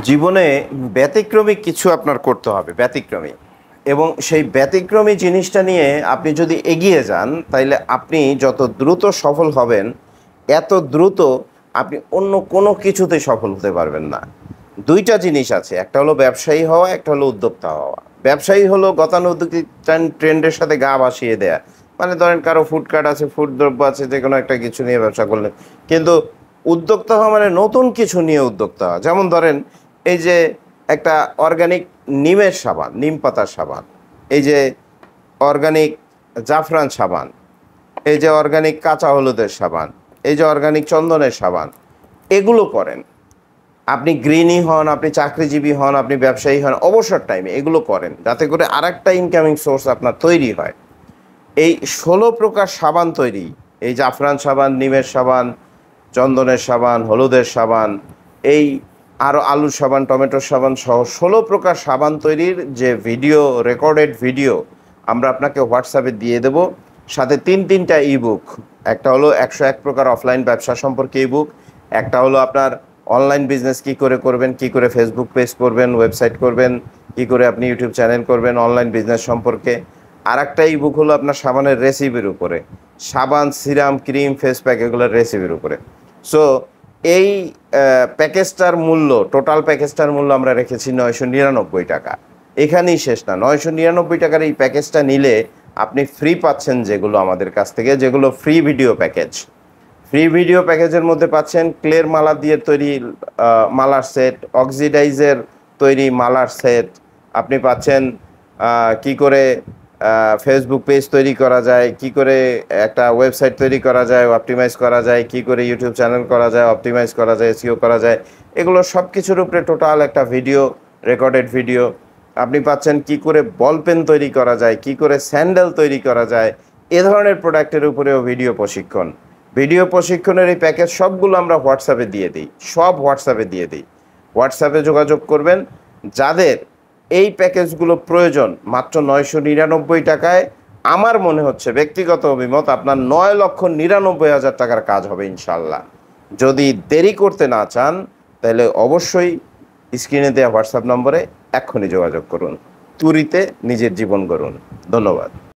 জীবনে ব্যতিক্রমী কিছু আপনার করতে হবে, ব্যতিক্রমী। এবং সেই ব্যতিক্রমী জিনিসটা নিয়ে আপনি যদি এগিয়ে যান, তাইলে আপনি যত দ্রুত সফল হবেন, এত দ্রুত আপনি অন্য কোনো কিছুতে সফল হতে পারবেন না। দুইটা জিনিস আছে, একটা হলো ব্যবসায়ী হওয়া, একটা হলো উদ্যোক্তা হওয়া। ব্যবসায়ী হলো গতানুগতিক ট্রেন্ডের সাথে গা ভাসিয়ে দেয়া, মানে ধরেন কারো ফুডকার্ট আছে, ফুড দ্রব্য আছে, যে কোনো একটা কিছু নিয়ে ব্যবসা করলেন। কিন্তু উদ্যোক্তা হওয়া মানে নতুন কিছু নিয়ে উদ্যোক্তা হওয়া। যেমন ধরেন এই যে একটা অর্গানিক নিমের সাবান, নিম পাতার সাবান, এই যে অর্গানিক জাফরান সাবান, এই যে অর্গানিক কাঁচা হলুদের সাবান, এই যে অর্গানিক চন্দনের সাবান, এগুলো করেন। আপনি গৃহিণী হন, আপনি চাকরিজীবী হন, আপনি ব্যবসায়ী হন, অবসর টাইমে এগুলো করেন, যাতে করে আরেকটা ইনকামিং সোর্স আপনার তৈরি হয়। এই 16 প্রকার সাবান তৈরি, এই জাফরান সাবান, নিমের সাবান, চন্দনের সাবান, হলুদের সাবান, এই আরও আলুর সাবান, টমেটোর সাবান সহ 16 প্রকার সাবান তৈরির যে ভিডিও, রেকর্ডেড ভিডিও আমরা আপনাকে হোয়াটসঅ্যাপে দিয়ে দেব, সাথে তিনটা ইবুক। একটা হলো 101 প্রকার অফলাইন ব্যবসা সম্পর্কে ইবুক, একটা হলো আপনার অনলাইন বিজনেস কী করে করবেন, কী করে ফেসবুক পেজ করবেন, ওয়েবসাইট করবেন, কী করে আপনি ইউটিউব চ্যানেল করবেন অনলাইন বিজনেস সম্পর্কে। আর একটা ইবুক হলো আপনার সাবানের রেসিপির উপরে, সাবান, সিরাম, ক্রিম, ফেস প্যাক, এগুলোর রেসিপির উপরে। সো এই প্যাকেজটার মূল্য, টোটাল প্যাকেজটার মূল্য আমরা রেখেছি 999 টাকা। এখানেই শেষ না, 999 টাকার এই প্যাকেজটা নিলে আপনি ফ্রি পাচ্ছেন যেগুলো আমাদের কাছ থেকে, যেগুলো free video package. Free video প্যাকেজের মধ্যে পাচ্ছেন ক্লের মালা দিয়ে তৈরি মালার সেট, অক্সিডাইজের তৈরি মালার সেট। আপনি পাচ্ছেন কি করে ফেসবুক পেজ তৈরি করা যায়, কি করে একটা ওয়েবসাইট তৈরি করা যায়, অপটিমাইজ করা যায়, কি করে ইউটিউব চ্যানেল করা যায়, অপটিমাইজ করা যায়, এসইও করা যায়, এগুলো সব কিছুর উপরে টোটাল একটা ভিডিও, রেকর্ডেড ভিডিও। আপনি পাচ্ছেন কি করে বল পেন তৈরি করা যায়, কি করে স্যান্ডেল তৈরি করা যায়, এ ধরনের প্রোডাক্টের উপরেও ভিডিও প্রশিক্ষণ। ভিডিও প্রশিক্ষণের এই প্যাকেজ সবগুলো আমরা হোয়াটসঅ্যাপে দিয়ে দিই, সব হোয়াটসঅ্যাপে দিয়ে দিই। হোয়াটসঅ্যাপে যোগাযোগ করবেন, যাদের এই প্যাকেজগুলো প্রয়োজন, মাত্র 999 টাকায়। আমার মনে হচ্ছে, ব্যক্তিগত অভিমত, আপনার 9,99,000 টাকার কাজ হবে ইনশাল্লাহ। যদি দেরি করতে না চান, তাহলে অবশ্যই স্ক্রিনে দেওয়া হোয়াটসঅ্যাপ নম্বরে এক্ষুনি যোগাযোগ করুন। তুরিতে নিজের জীবন গড়ুন। ধন্যবাদ।